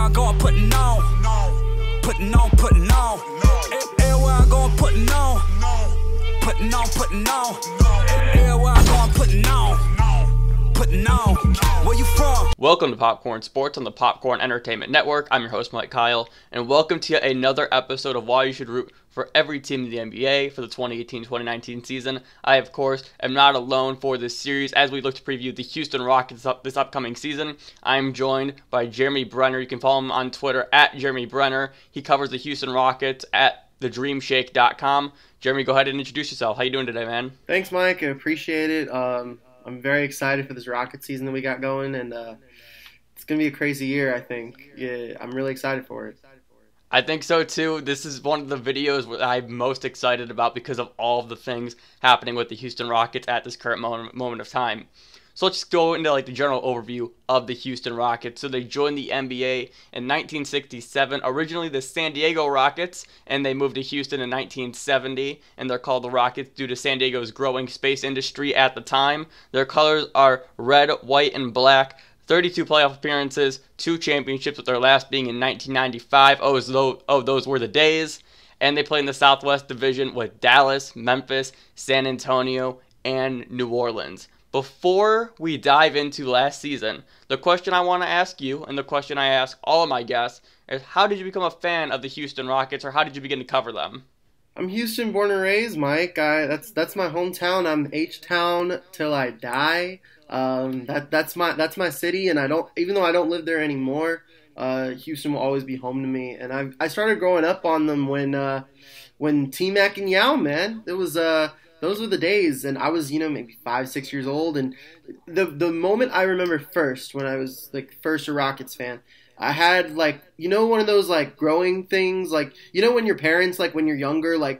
I go, I'm putting on. Putting on, putting on. Everywhere I go, I'm putting on. Putting on, putting on. Everywhere I go, I'm putting on. Putting on. Where you from? Welcome to Popcorn Sports on the Popcorn Entertainment Network. I'm your host, Mike Kyle, and welcome to yet another episode of Why You Should Root for every team in the NBA for the 2018-2019 season. I, of course, am not alone for this series as we look to preview the Houston Rockets this upcoming season. I'm joined by Jeremy Brener. You can follow him on Twitter at Jeremy Brener. He covers the Houston Rockets at thedreamshake.com. Jeremy, go ahead and introduce yourself. How you doing today, man? Thanks, Mike. I appreciate it. I'm very excited for this Rocket season that we got going, and it's going to be a crazy year, I think. Yeah, I'm really excited for it. I think so too. This is one of the videos that I'm most excited about because of all of the things happening with the Houston Rockets at this current moment of time. So let's just go into the general overview of the Houston Rockets. So they joined the NBA in 1967, originally the San Diego Rockets, and they moved to Houston in 1970, and they're called the Rockets due to San Diego's growing space industry at the time. Their colors are red, white, and black. 32 playoff appearances, 2 championships, with their last being in 1995. Those were the days. And they play in the Southwest Division with Dallas, Memphis, San Antonio, and New Orleans. Before we dive into last season, the question I want to ask you, and the question I ask all of my guests, is how did you become a fan of the Houston Rockets, or how did you begin to cover them? I'm Houston born and raised, Mike. That's my hometown. I'm H-Town till I die. That's my city, and even though I don't live there anymore, Houston will always be home to me. And I started growing up on them when T-Mac and Yao, man, those were the days, and I was maybe 5-6 years old, and the moment I remember first when I was first a Rockets fan, I had one of those growing things, when your parents when you're younger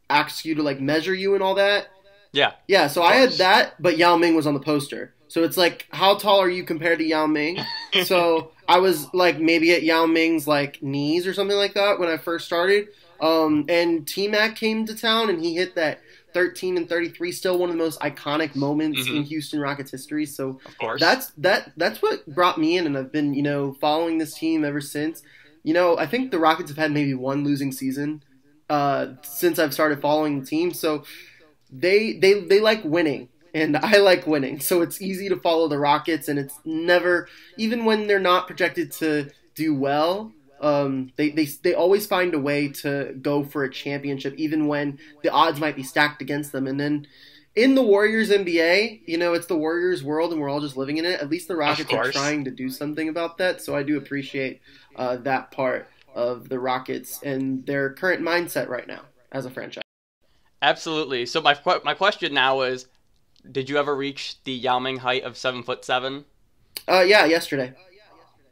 ask you to measure you and all that. Yeah, so I had that, but Yao Ming was on the poster. So it's how tall are you compared to Yao Ming? So I was maybe at Yao Ming's knees or something like that when I first started. And T-Mac came to town and he hit that 13 and 33, still one of the most iconic moments in Houston Rockets history. So of course, that's what brought me in, and I've been following this team ever since. I think the Rockets have had maybe one losing season since I've started following the team. So they like winning, and I like winning. So it's easy to follow the Rockets, and it's never, even when they're not projected to do well, they always find a way to go for a championship, even when the odds might be stacked against them. And then in the Warriors NBA, it's the Warriors world, and we're all just living in it. At least the Rockets are trying to do something about that. So I do appreciate that part of the Rockets and their current mindset right now as a franchise. Absolutely. So my question now is, did you ever reach the Yao Ming height of 7'7"? Yeah, yesterday.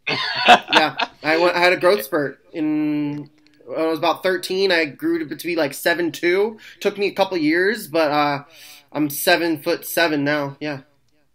Yeah, I had a growth spurt when I was about 13. I grew to be 7'2". Took me a couple years, but I'm 7'7" now. Yeah.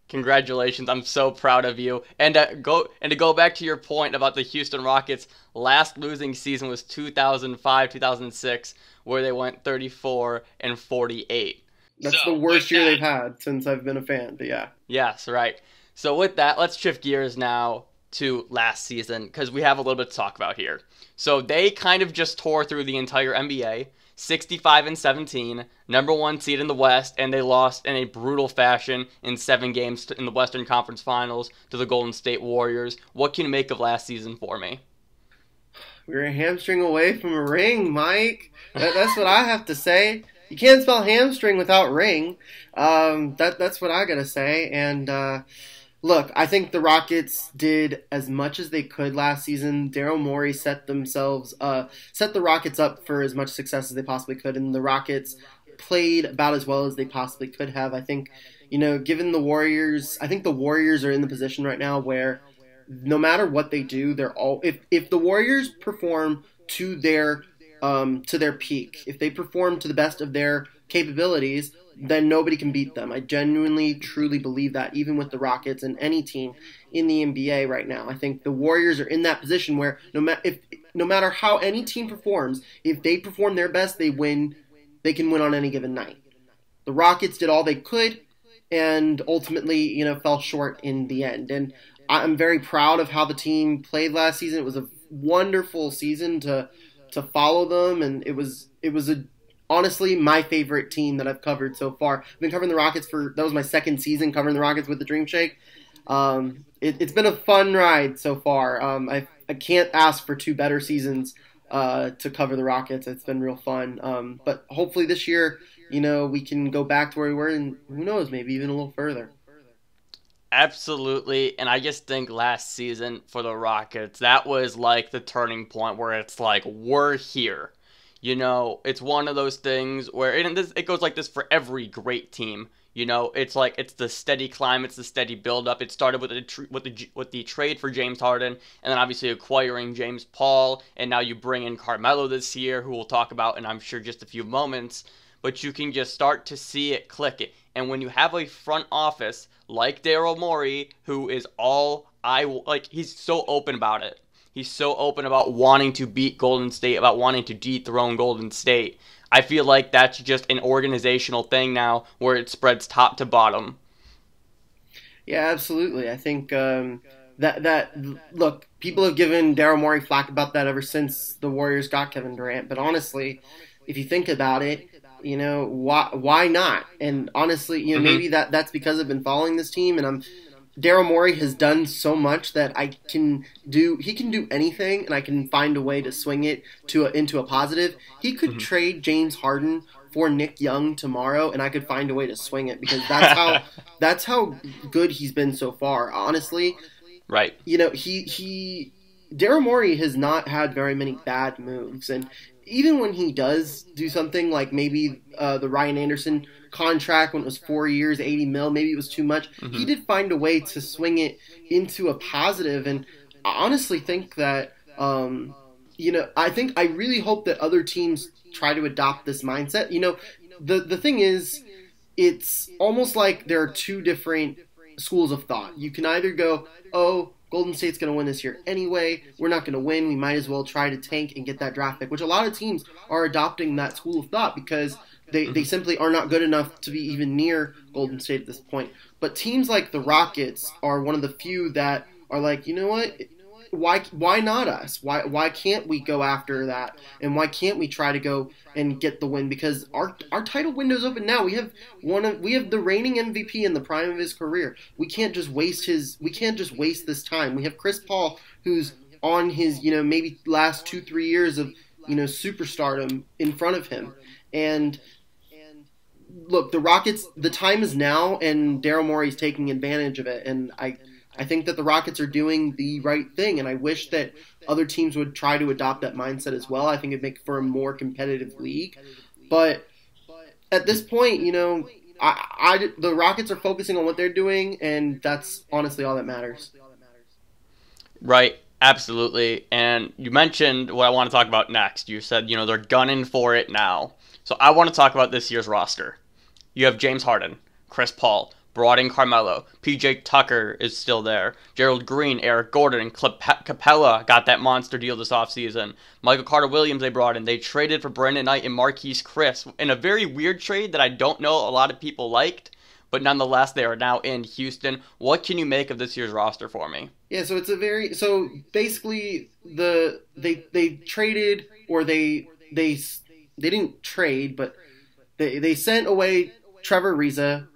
Congratulations! I'm so proud of you. And to go back to your point about the Houston Rockets' last losing season was 2005-2006, where they went 34-48. That's the worst year they've had since I've been a fan. But yeah. Yes, right. So with that, let's shift gears now to last season, because we have a little bit to talk about here. So they kind of just tore through the entire NBA, 65-17, number 1 seed in the West, and they lost in a brutal fashion in 7 games in the Western Conference Finals to the Golden State Warriors. What can you make of last season for me? We were a hamstring away from a ring, Mike. That's what I have to say. You can't spell hamstring without ring. That's what I gotta say. And look, I think the Rockets did as much as they could last season. Daryl Morey set the Rockets up for as much success as they possibly could, and the Rockets played about as well as they possibly could have. I think, given the Warriors, I think the Warriors are in the position right now where no matter what they do, if the Warriors perform to their peak, if they perform to the best of their capabilities, then nobody can beat them. I genuinely, truly believe that, even with the Rockets and any team in the NBA right now. I think the Warriors are in that position where no matter how any team performs, if they perform their best, they win. They can win on any given night. The Rockets did all they could, and ultimately, fell short in the end. And I'm very proud of how the team played last season. It was a wonderful season to follow them, and it was honestly my favorite team that I've covered so far. I've been covering the Rockets that was my second season covering the Rockets with the Dream Shake. It's been a fun ride so far. I can't ask for two better seasons to cover the Rockets. It's been real fun. But hopefully this year, we can go back to where we were, and who knows, maybe even a little further. Absolutely, and I just think last season for the Rockets, that was like the turning point where it's like, we're here. It's one of those things where it goes like this for every great team. It's like it's the steady climb, it's the steady build up. It started with the trade for James Harden, and then obviously acquiring James Paul, and now you bring in Carmelo this year, who we'll talk about in I'm sure just a few moments. But you can just start to see it click. And when you have a front office like Daryl Morey, who is he's so open about it. He's so open about wanting to beat Golden State, about wanting to dethrone Golden State. I feel like that's just an organizational thing now where it spreads top to bottom. Yeah, absolutely. I think look, people have given Daryl Morey flack about that ever since the Warriors got Kevin Durant. But honestly, if you think about it, why not? And honestly, maybe that's because I've been following this team, and Daryl Morey has done so much that he can do anything, and I can find a way to swing it into a positive. He could trade James Harden for Nick Young tomorrow, and I could find a way to swing it, because that's how good he's been so far. Honestly, right? Daryl Morey has not had very many bad moves, and even when he does do something like maybe the Ryan Anderson contract when it was 4 years, $80 million, maybe it was too much, he did find a way to swing it into a positive. And I honestly think that, I really hope that other teams try to adopt this mindset. The thing is, it's almost like there are two different schools of thought. You can either go, oh, Golden State's going to win this year anyway. We're not going to win. We might as well try to tank and get that draft pick, which a lot of teams are adopting that school of thought because they simply are not good enough to be even near Golden State at this point. But teams like the Rockets are one of the few that are like, you know what? Why not us? Why can't we go after that? And why can't we try to go and get the win? Because our title window's open now. We have the reigning MVP in the prime of his career. We can't just waste this time. We have Chris Paul, who's on his maybe last 2-3 years of superstardom in front of him. And look, the Rockets, the time is now, and Daryl Morey's taking advantage of it. And I think that the Rockets are doing the right thing, and I wish that other teams would try to adopt that mindset as well. I think it'd make for a more competitive league. But at this point, the Rockets are focusing on what they're doing, and that's honestly all that matters. Right, absolutely. And you mentioned what I want to talk about next. You said, they're gunning for it now. So I want to talk about this year's roster. You have James Harden, Chris Paul, brought in Carmelo. PJ Tucker is still there. Gerald Green, Eric Gordon, and Clint Capela got that monster deal this offseason. Michael Carter-Williams they brought in. They traded for Brandon Knight and Marquise Chris in a very weird trade that I don't know a lot of people liked, but nonetheless they are now in Houston. What can you make of this year's roster for me? Yeah, so basically they traded, or they didn't trade, but they sent away Trevor Ariza,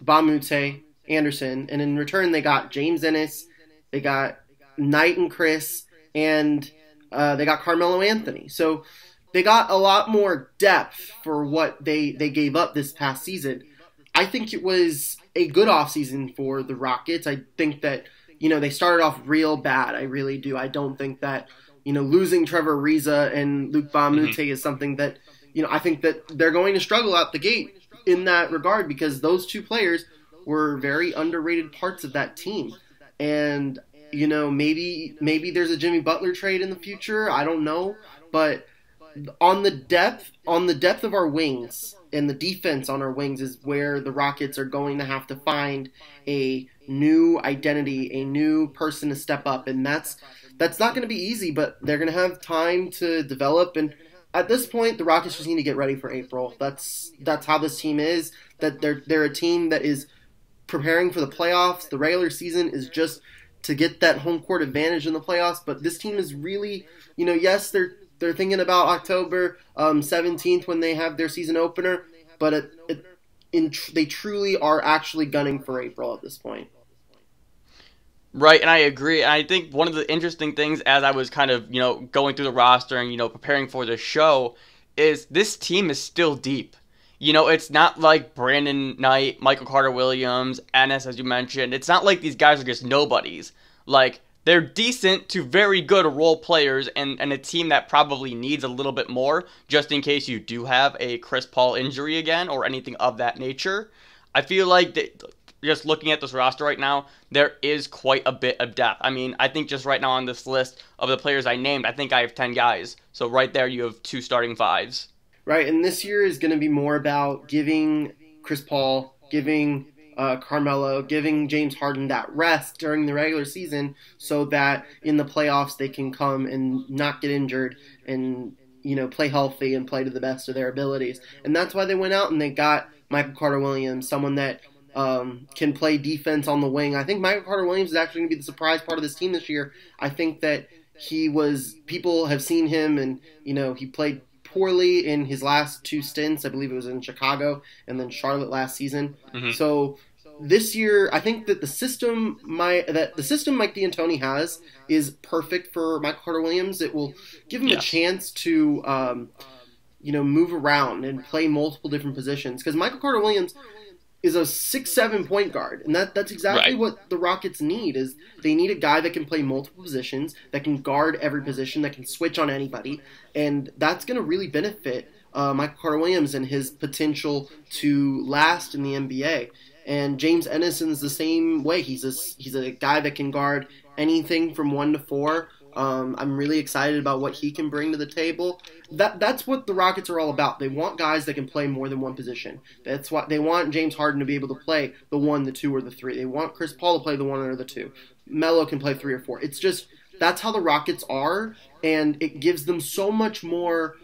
Bamute, Anderson, and in return they got James Ennis, they got Knight and Chris, and they got Carmelo Anthony. So they got a lot more depth for what they gave up this past season. I think it was a good offseason for the Rockets. I think that, they started off real bad. I really do. I don't think that, losing Trevor Ariza and Luke Bamute is something that, I think that they're going to struggle out the gate in that regard, because those two players were very underrated parts of that team. And maybe there's a Jimmy Butler trade in the future, I don't know, but on the depth of our wings and the defense on our wings is where the Rockets are going to have to find a new identity, a new person to step up, and that's not going to be easy, but they're going to have time to develop. And at this point, the Rockets just need to get ready for April. That's how this team is. That they're a team that is preparing for the playoffs. The regular season is just to get that home court advantage in the playoffs. But this team is really, yes, they're thinking about October 17th when they have their season opener, but they truly are actually gunning for April at this point. Right, and I agree. And I think one of the interesting things as I was kind of, going through the roster and, preparing for the show is this team is still deep. It's not like Brandon Knight, Michael Carter-Williams, Ennis, as you mentioned. It's not like these guys are just nobodies. Like, they're decent to very good role players and a team that probably needs a little bit more just in case you do have a Chris Paul injury again or anything of that nature. I feel like just looking at this roster right now, there is quite a bit of depth. I mean, I think just right now on this list of the players I named, I think I have 10 guys. So right there you have 2 starting 5s. Right, and this year is going to be more about giving Chris Paul, giving Carmelo, giving James Harden that rest during the regular season so that in the playoffs they can come and not get injured and, play healthy and play to the best of their abilities. And that's why they went out and they got Michael Carter-Williams, someone that can play defense on the wing. I think Michael Carter-Williams is actually going to be the surprise part of this team this year. I think that people have seen him and, he played poorly in his last 2 stints. I believe it was in Chicago and then Charlotte last season. Mm-hmm. So this year, I think that the system Mike D'Antoni has is perfect for Michael Carter-Williams. It will give him a chance to, move around and play multiple different positions because Michael Carter-Williams is a 6'7" point guard, and that's exactly what the Rockets need. Is they need a guy that can play multiple positions, that can guard every position, that can switch on anybody, and that's going to really benefit Michael Carter-Williams and his potential to last in the NBA. And James Ennison's the same way. He's a guy that can guard anything from 1 to 4. I'm really excited about what he can bring to the table. That's what the Rockets are all about. They want guys that can play more than one position. That's why they want James Harden to be able to play the 1, the 2, or the 3. They want Chris Paul to play the 1 or the 2. Melo can play 3 or 4. It's just that's how the Rockets are, and it gives them so much more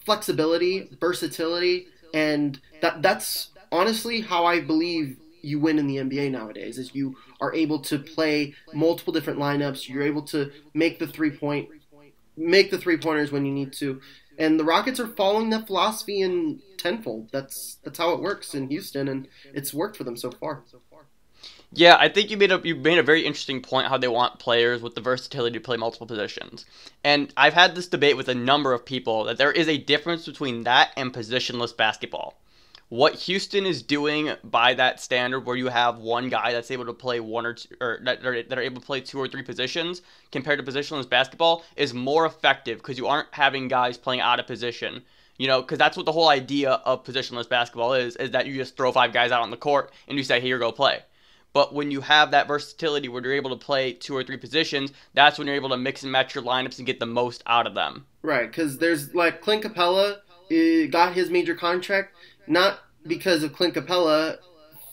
flexibility, versatility, and that's honestly how I believe you win in the NBA nowadays, is you are able to play multiple different lineups. You're able to make the three-pointers when you need to. And the Rockets are following that philosophy in tenfold. That's how it works in Houston, and it's worked for them so far. Yeah, I think you made a very interesting point how they want players with the versatility to play multiple positions. And I've had this debate with a number of people that there is a difference between that and positionless basketball. What Houston is doing by that standard, where you have one guy that's able to play 1 or 2, or that are able to play 2 or 3 positions, compared to positionless basketball, is more effective because you aren't having guys playing out of position. Because that's what the whole idea of positionless basketball is that you just throw 5 guys out on the court and you say, here, go play. But when you have that versatility where you're able to play 2 or 3 positions, that's when you're able to mix and match your lineups and get the most out of them. Right, because there's like Clint Capela got his major contract, not because of Clint Capela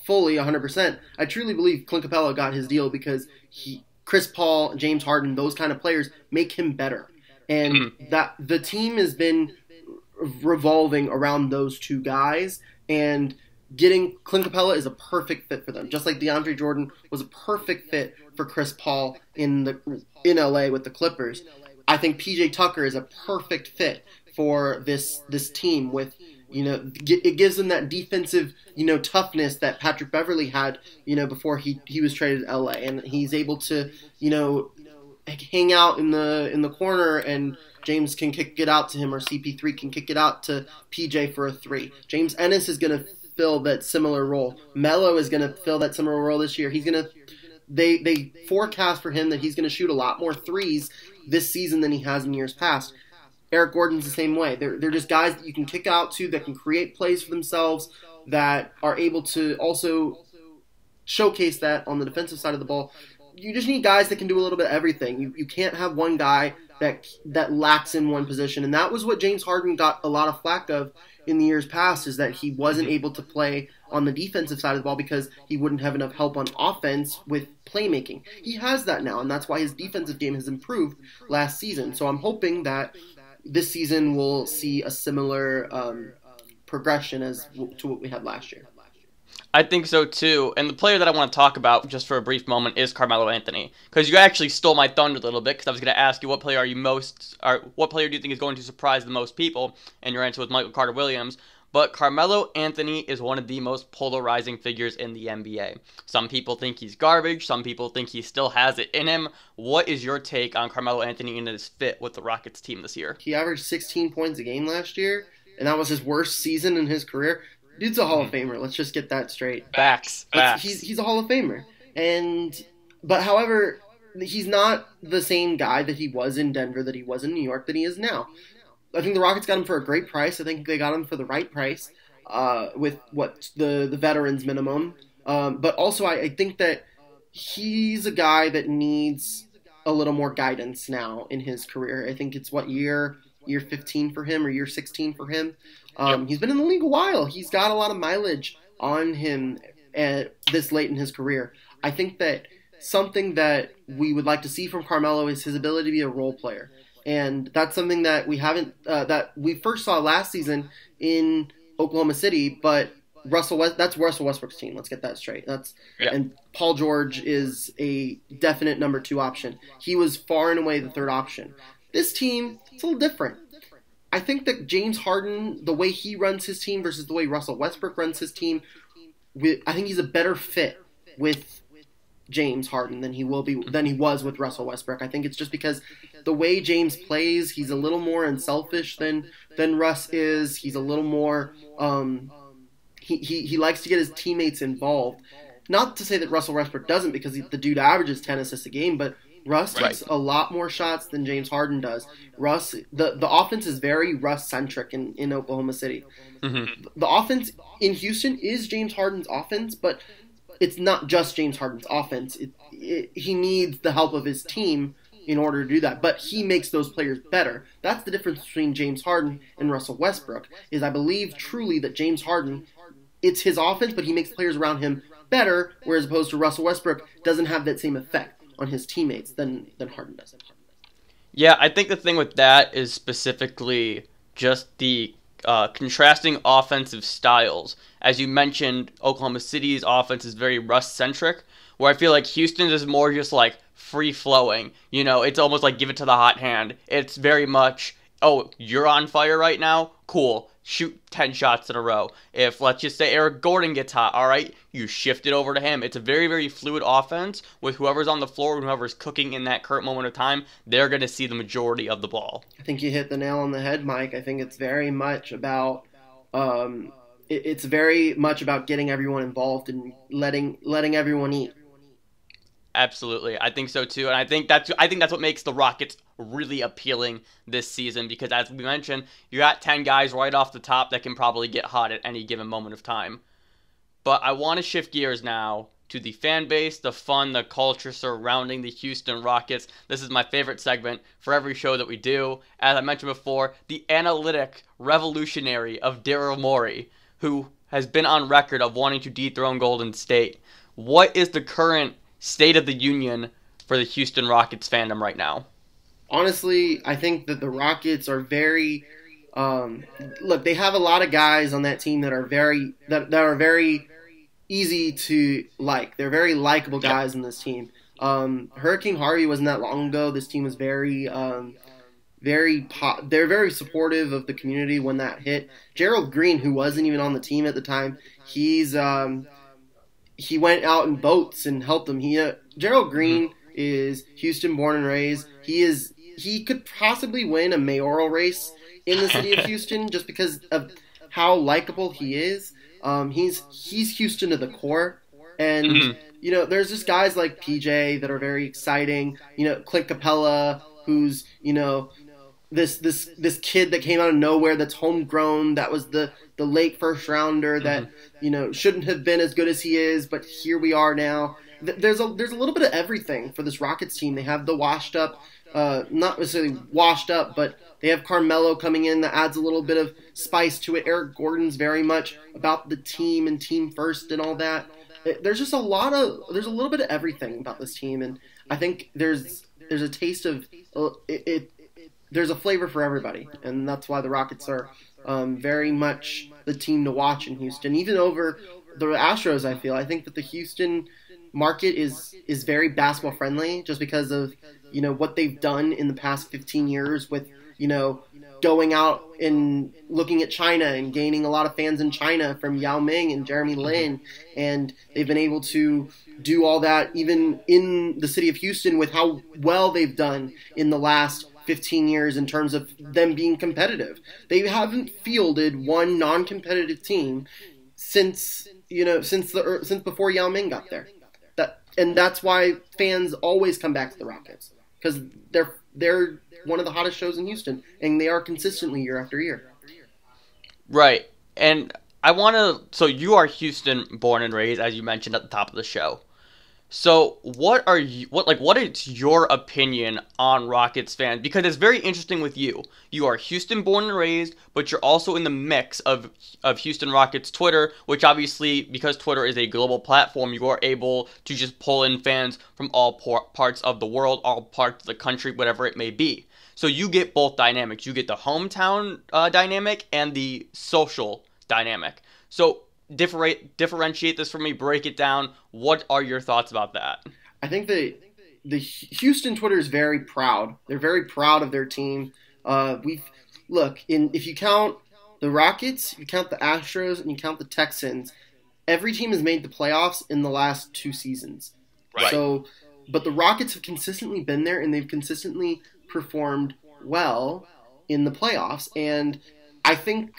fully 100%. I truly believe Clint Capela got his deal because Chris Paul, James Harden, those kind of players make him better. And that the team has been revolving around those 2 guys, and getting Clint Capela is a perfect fit for them. Just like DeAndre Jordan was a perfect fit for Chris Paul in LA with the Clippers. I think PJ Tucker is a perfect fit for this team with, it gives them that defensive, toughness that Patrick Beverley had, before he was traded to LA, and he's able to, hang out in the corner, and James can kick it out to him, or CP3 can kick it out to PJ for a 3. James Ennis is going to fill that similar role. Melo is going to fill that similar role this year. They forecast for him that he's going to shoot a lot more 3s this season than he has in years past. Eric Gordon's the same way. They're just guys that you can kick out to, that can create plays for themselves, that are able to also showcase that on the defensive side of the ball. You just need guys that can do a little bit of everything. You can't have one guy that lacks in one position. And that was what James Harden got a lot of flack of in the years past, is that he wasn't able to play on the defensive side of the ball because he wouldn't have enough help on offense with playmaking. He has that now, and that's why his defensive game has improved last season. So I'm hoping that this season we'll see a similar progression as to what we had last year. I think so too. And the player that I want to talk about just for a brief moment is Carmelo Anthony, because you actually stole my thunder a little bit. Because I was going to ask you what player what player do you think is going to surprise the most people, and your answer was Michael Carter Williams. But Carmelo Anthony is one of the most polarizing figures in the NBA. Some people think he's garbage. Some people think he still has it in him. What is your take on Carmelo Anthony and his fit with the Rockets team this year? He averaged 16 points a game last year, and that was his worst season in his career. Dude's a Hall of Famer. Let's just get that straight. Facts. He's a Hall of Famer. But however, he's not the same guy that he was in Denver, that he was in New York, that he is now. I think the Rockets got him for a great price. I think they got him for the right price with the veterans minimum. But also, I think that he's a guy that needs a little more guidance now in his career. I think it's year 15 for him or year 16 for him. He's been in the league a while. He's got a lot of mileage on him this late in his career. I think that something that we would like to see from Carmelo is his ability to be a role player. And that's something that that we first saw last season in Oklahoma City, but that's Russell Westbrook's team. Let's get that straight. And Paul George is a definite number 2 option. He was far and away the 3rd option. This team, it's a little different. I think that James Harden, the way he runs his team versus the way Russell Westbrook runs his team, I think he's a better fit with James Harden than he was with Russell Westbrook. I think it's just because the way James plays, he's a little more unselfish than Russ is. He's a little more he likes to get his teammates involved. Not to say that Russell Westbrook doesn't, because the dude averages 10 assists a game, but Russ takes a lot more shots than James Harden does. The offense is very Russ-centric in Oklahoma City. Mm-hmm. The offense in Houston is James Harden's offense, but it's not just James Harden's offense. He needs the help of his team in order to do that. But he makes those players better. That's the difference between James Harden and Russell Westbrook, is I believe truly that James Harden, it's his offense, but he makes players around him better, whereas opposed to Russell Westbrook doesn't have that same effect on his teammates than Harden does. Yeah, I think the thing with that is specifically just the contrasting offensive styles. As you mentioned, Oklahoma City's offense is very Russ-centric, where I feel like Houston's is more just like free-flowing. You know, it's almost like give it to the hot hand. It's very much, oh, you're on fire right now? Cool. Shoot 10 shots in a row. If, let's just say, Eric Gordon gets hot, all right, you shift it over to him. It's a very, very fluid offense with whoever's on the floor and whoever's cooking in that current moment of time, they're going to see the majority of the ball. I think you hit the nail on the head, Mike. I think it's very much about it's very much about getting everyone involved and letting everyone eat. Absolutely, I think so too, and I think that's what makes the Rockets really appealing this season, because as we mentioned, you got 10 guys right off the top that can probably get hot at any given moment of time. But I want to shift gears now to the fan base, the fun, the culture surrounding the Houston Rockets. This is my favorite segment for every show that we do. As I mentioned before, the analytic revolutionary of Daryl Morey, who has been on record of wanting to dethrone Golden State. What is the current state of the union for the Houston Rockets fandom right now? Honestly, I think that the Rockets are very look, they have a lot of guys on that team that are very easy to like. They're very likable guys in this team. Hurricane Harvey wasn't that long ago. This team was they're very supportive of the community when that hit. Gerald Green, who wasn't even on the team at the time, he went out in boats and helped them. Gerald Green is Houston born and raised. He could possibly win a mayoral race in the city of Houston just because of how likable he is. He's Houston to the core. And there's just guys like PJ that are very exciting. Clint Capela, who's this kid that came out of nowhere that's homegrown, that was the late first rounder that shouldn't have been as good as he is, but here we are now. There's a little bit of everything for this Rockets team. They have the washed up, not necessarily washed up, but they have Carmelo coming in that adds a little bit of spice to it. Eric Gordon's very much about the team and team first and all that. There's just there's a little bit of everything about this team, and I think there's a taste of it. There's a flavor for everybody, and that's why the Rockets are very much the team to watch in Houston, even over the Astros, I think that the Houston market is very basketball friendly just because of, what they've done in the past 15 years with, going out and looking at China and gaining a lot of fans in China from Yao Ming and Jeremy Lin. And they've been able to do all that even in the city of Houston with how well they've done in the last 15 years in terms of them being competitive. They haven't fielded one non-competitive team since before Yao Ming got there. And that's why fans always come back to the Rockets, because they're one of the hottest shows in Houston, and they are consistently year after year. Right. And so you are Houston born and raised, as you mentioned at the top of the show. So what is your opinion on Rockets fans? Because it's very interesting with you. You are Houston born and raised, but you're also in the mix of Houston Rockets Twitter, which obviously, because Twitter is a global platform, you are able to just pull in fans from all parts of the world, all parts of the country, whatever it may be. So you get both dynamics. You get the hometown dynamic and the social dynamic. So differentiate this for me, break it down. What are your thoughts about that? I think the Houston Twitter is very proud. They're very proud of their team. If you count the Rockets, you count the Astros, and you count the Texans, every team has made the playoffs in the last 2 seasons. Right. But the Rockets have consistently been there, and they've consistently performed well in the playoffs. And I think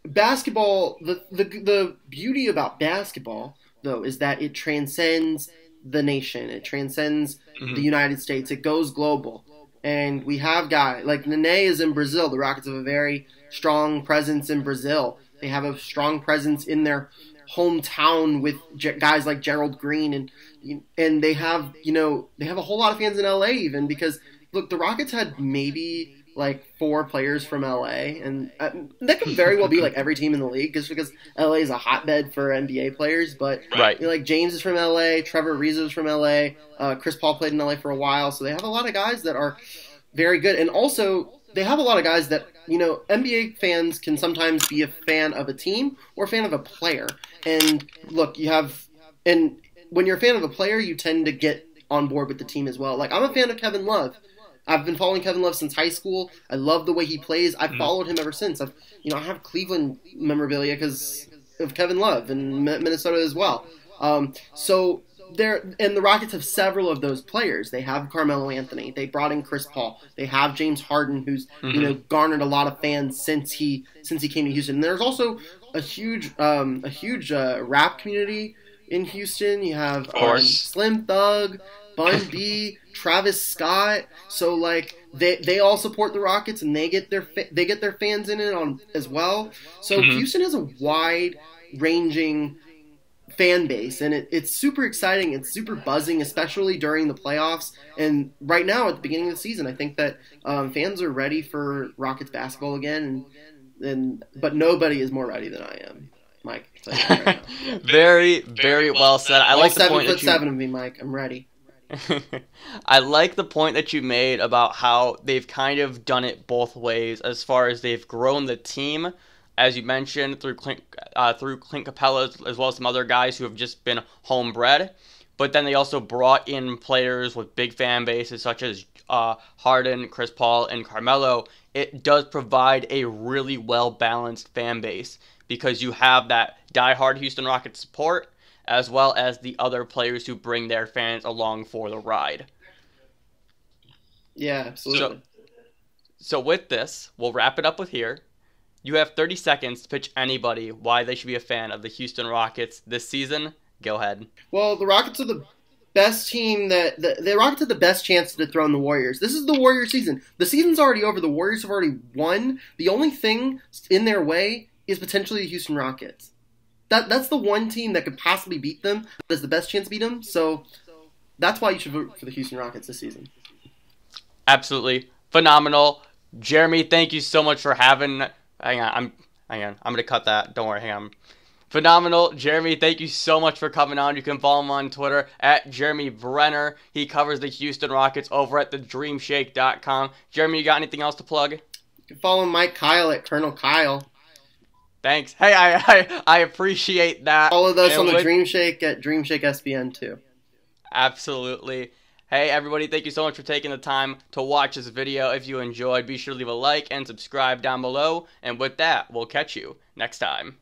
basketball, the beauty about basketball, though, is that it transcends the nation. It transcends the United States. It goes global. And we have guys like Nene is in Brazil. The Rockets have a very strong presence in Brazil. They have a strong presence in their hometown with guys like Gerald Green, and they have a whole lot of fans in LA even, because look, the Rockets had maybe like 4 players from LA, and that could very well be like every team in the league, just because LA is a hotbed for NBA players. But right. Like James is from LA, Trevor Ariza is from LA, Chris Paul played in LA for a while, so they have a lot of guys that are very good, and also they have a lot of guys that NBA fans can sometimes be a fan of a team or a fan of a player. And look, and when you're a fan of a player, you tend to get on board with the team as well. Like, I'm a fan of Kevin Love. I've been following Kevin Love since high school. I love the way he plays. I've followed him ever since. I have Cleveland memorabilia because of Kevin Love, and Minnesota as well. So the Rockets have several of those players. They have Carmelo Anthony. They brought in Chris Paul. They have James Harden, who's garnered a lot of fans since he came to Houston. And there's also a huge rap community in Houston. You have Slim Thug, Bun B, Travis Scott. So like they all support the Rockets, and they get their fans in it as well. So Houston has a wide ranging fan base, and it's super exciting. It's super buzzing, especially during the playoffs. And right now at the beginning of the season, I think that fans are ready for Rockets basketball again. But nobody is more ready than I am, Mike. I'll tell you right now. Very, very well said. I like the point that 7'7" of me, Mike. I'm ready. I like the point that you made about how they've kind of done it both ways, as far as they've grown the team, as you mentioned, through Clint Capela, as well as some other guys who have just been homebred. But then they also brought in players with big fan bases, such as Harden, Chris Paul, and Carmelo. It does provide a really well-balanced fan base, because you have that diehard Houston Rockets support, as well as the other players who bring their fans along for the ride. Yeah, absolutely. So with this, we'll wrap it up with here. You have 30 seconds to pitch anybody why they should be a fan of the Houston Rockets this season. Go ahead. Well, the Rockets are the best team the Rockets have the best chance to dethrone the Warriors. This is the Warriors season. The season's already over. The Warriors have already won. The only thing in their way is potentially the Houston Rockets. That's the one team that could possibly beat them, that has the best chance to beat them. So that's why you should vote for the Houston Rockets this season. Absolutely phenomenal. Jeremy, thank you so much for having. Hang on. I'm gonna cut that. Don't worry. Hang on. Phenomenal. Jeremy, thank you so much for coming on. You can follow him on Twitter at Jeremy Brener. He covers the Houston Rockets over at thedreamshake.com. Jeremy, you got anything else to plug? You can follow Mike Kyle at Colonel Kyle. Thanks. Hey, I appreciate that. Follow us And on the with- Dream Shake at Dream Shake SBN too. Absolutely. Hey, everybody, thank you so much for taking the time to watch this video. If you enjoyed, be sure to leave a like and subscribe down below. And with that, we'll catch you next time.